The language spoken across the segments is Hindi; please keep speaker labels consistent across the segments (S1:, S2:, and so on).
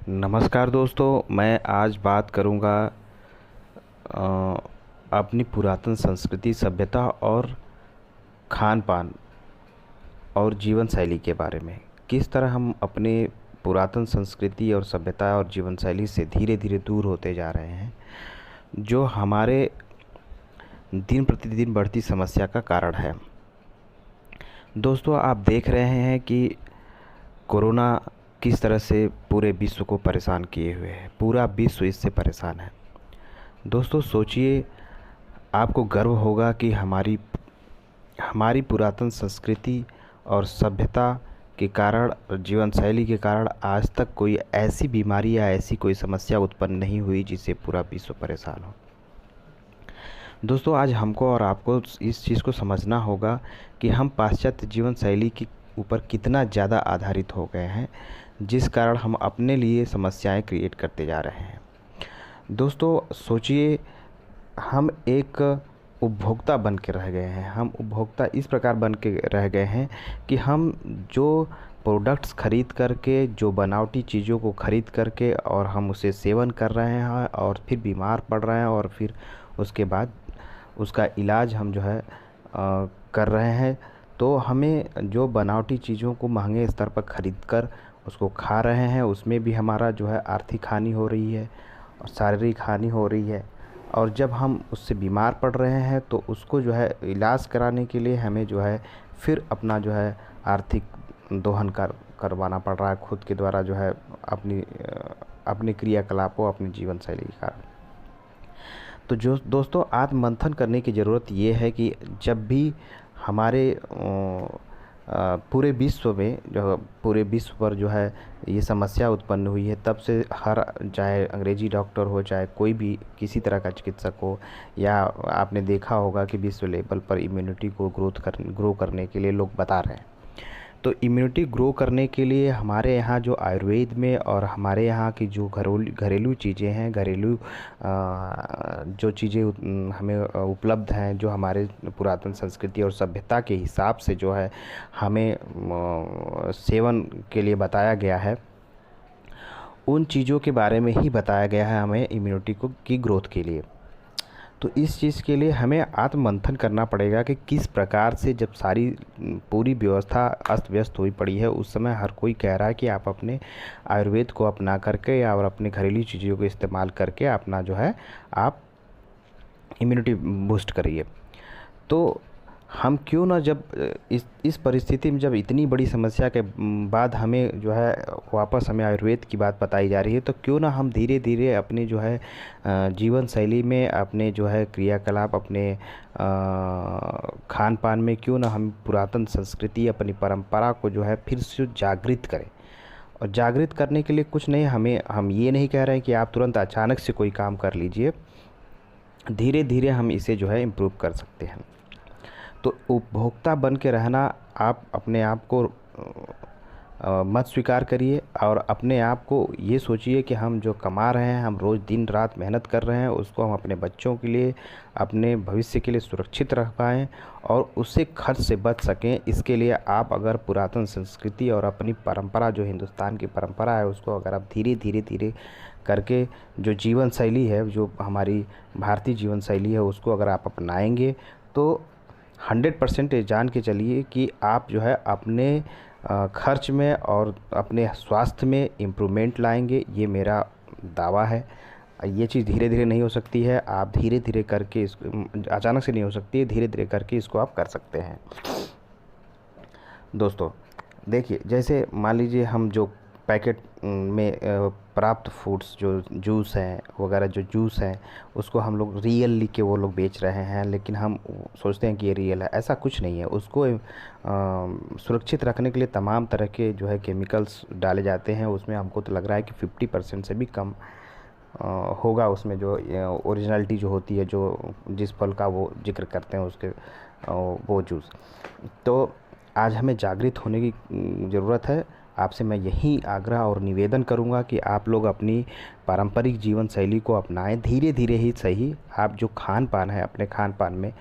S1: नमस्कार दोस्तों, मैं आज बात करूंगा अ, अपनी पुरातन संस्कृति, सभ्यता और खान-पान और जीवन शैली के बारे में। किस तरह हम अपने पुरातन संस्कृति और सभ्यता और जीवन शैली से धीरे-धीरे दूर होते जा रहे हैं, जो हमारे दिन प्रतिदिन बढ़ती समस्या का कारण है। दोस्तों, आप देख रहे हैं कि कोरोना किस तरह से पूरे विश्व को परेशान किए हुए है। पूरा विश्व इससे परेशान है। दोस्तों सोचिए, आपको गर्व होगा कि हमारी हमारी पुरातन संस्कृति और सभ्यता के कारण और जीवन शैली के कारण आज तक कोई ऐसी बीमारी या ऐसी कोई समस्या उत्पन्न नहीं हुई जिससे पूरा विश्व परेशान हो। दोस्तों, आज हमको और आपको इस चीज़ को समझना होगा कि हम पाश्चात्य जीवन शैली के ऊपर कितना ज़्यादा आधारित हो गए हैं, जिस कारण हम अपने लिए समस्याएं क्रिएट करते जा रहे हैं। दोस्तों सोचिए, हम एक उपभोक्ता बन के रह गए हैं। हम उपभोक्ता इस प्रकार बन के रह गए हैं कि हम जो प्रोडक्ट्स खरीद करके, जो बनावटी चीज़ों को खरीद करके और हम उसे सेवन कर रहे हैं और फिर बीमार पड़ रहे हैं और फिर उसके बाद उसका इलाज हम जो है कर रहे हैं। तो हमें जो बनावटी चीज़ों को महंगे स्तर पर खरीद कर उसको खा रहे हैं, उसमें भी हमारा जो है आर्थिक हानि हो रही है और शारीरिक हानि हो रही है। और जब हम उससे बीमार पड़ रहे हैं तो उसको जो है इलाज कराने के लिए हमें जो है फिर अपना जो है आर्थिक दोहन करवाना पड़ रहा है खुद के द्वारा, जो है अपने क्रियाकलापों, अपनी जीवन शैली के कारण। तो जो दोस्तों, आत्म मंथन करने की ज़रूरत ये है कि जब भी हमारे पूरे विश्व में जो पूरे विश्व पर जो है ये समस्या उत्पन्न हुई है, तब से हर, चाहे अंग्रेजी डॉक्टर हो, चाहे कोई भी किसी तरह का चिकित्सक हो, या आपने देखा होगा कि विश्व लेवल पर इम्यूनिटी को ग्रो करने के लिए लोग बता रहे हैं। तो इम्यूनिटी ग्रो करने के लिए हमारे यहाँ जो आयुर्वेद में और हमारे यहाँ की जो घरेलू चीज़ें हैं, जो चीज़ें हमें उपलब्ध हैं, जो हमारे पुरातन संस्कृति और सभ्यता के हिसाब से जो है हमें सेवन के लिए बताया गया है, उन चीज़ों के बारे में ही बताया गया है हमें इम्यूनिटी की ग्रोथ के लिए। तो इस चीज़ के लिए हमें आत्ममंथन करना पड़ेगा कि किस प्रकार से, जब पूरी व्यवस्था अस्त व्यस्त हुई पड़ी है, उस समय हर कोई कह रहा है कि आप अपने आयुर्वेद को अपना करके या और अपने घरेलू चीज़ों को इस्तेमाल करके अपना जो है आप इम्यूनिटी बूस्ट करिए। तो हम क्यों ना, जब इस परिस्थिति में जब इतनी बड़ी समस्या के बाद हमें जो है वापस हमें आयुर्वेद की बात बताई जा रही है, तो क्यों ना हम धीरे धीरे अपने जो है जीवन शैली में, अपने जो है क्रियाकलाप, अपने खान पान में क्यों ना हम पुरातन संस्कृति, अपनी परंपरा को जो है फिर से जागृत करें। और जागृत करने के लिए कुछ नहीं, हम ये नहीं कह रहे हैं कि आप तुरंत अचानक से कोई काम कर लीजिए। धीरे धीरे हम इसे जो है इम्प्रूव कर सकते हैं। तो उपभोक्ता बन के रहना, आप अपने आप को मत स्वीकार करिए और अपने आप को ये सोचिए कि हम जो कमा रहे हैं, हम रोज़ दिन रात मेहनत कर रहे हैं, उसको हम अपने बच्चों के लिए, अपने भविष्य के लिए सुरक्षित रख पाएँ और उससे खर्च से बच सकें। इसके लिए आप अगर पुरातन संस्कृति और अपनी परंपरा, जो हिंदुस्तान की परंपरा है, उसको अगर आप धीरे धीरे धीरे करके, जो जीवन शैली है, जो हमारी भारतीय जीवन शैली है, उसको अगर आप अपनाएंगे तो 100% ये जान के चलिए कि आप जो है अपने खर्च में और अपने स्वास्थ्य में इम्प्रूवमेंट लाएंगे। ये मेरा दावा है। ये चीज़ धीरे धीरे नहीं हो सकती है, आप धीरे धीरे करके इसको, अचानक से नहीं हो सकती है, धीरे धीरे करके इसको आप कर सकते हैं। दोस्तों देखिए, जैसे मान लीजिए हम जो पैकेट में प्राप्त फूड्स, जो जूस हैं वगैरह, जो जूस हैं उसको हम लोग रियल लिख के वो लोग बेच रहे हैं, लेकिन हम सोचते हैं कि ये रियल है। ऐसा कुछ नहीं है। उसको सुरक्षित रखने के लिए तमाम तरह के जो है केमिकल्स डाले जाते हैं। उसमें हमको तो लग रहा है कि 50% से भी कम होगा उसमें जो ओरिजिनलिटी जो होती है, जो जिस फल का वो जिक्र करते हैं उसके वो जूस। तो आज हमें जागृत होने की ज़रूरत है। आपसे मैं यही आग्रह और निवेदन करूंगा कि आप लोग अपनी पारंपरिक जीवन शैली को अपनाएं, धीरे धीरे ही सही। आप जो खान पान है, अपने खान पान में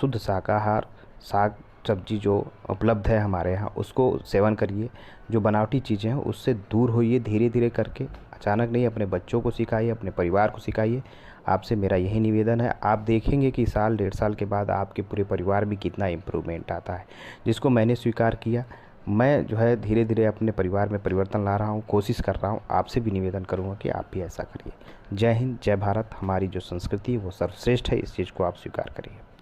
S1: शुद्ध शाकाहार, साग सब्जी जो उपलब्ध है हमारे यहाँ, उसको सेवन करिए। जो बनावटी चीज़ें हैं उससे दूर होइए धीरे धीरे करके। अचानक नहीं, अपने बच्चों को सिखाइए, अपने परिवार को सिखाइए। आपसे मेरा यही निवेदन है। आप देखेंगे कि साल 1.5 साल के बाद आपके पूरे परिवार में कितना इम्प्रूवमेंट आता है, जिसको मैंने स्वीकार किया। मैं जो है धीरे धीरे अपने परिवार में परिवर्तन ला रहा हूँ, कोशिश कर रहा हूँ। आपसे भी निवेदन करूँगा कि आप भी ऐसा करिए। जय हिंद, जय भारत। हमारी जो संस्कृति है वो सर्वश्रेष्ठ है, इस चीज़ को आप स्वीकार करिए।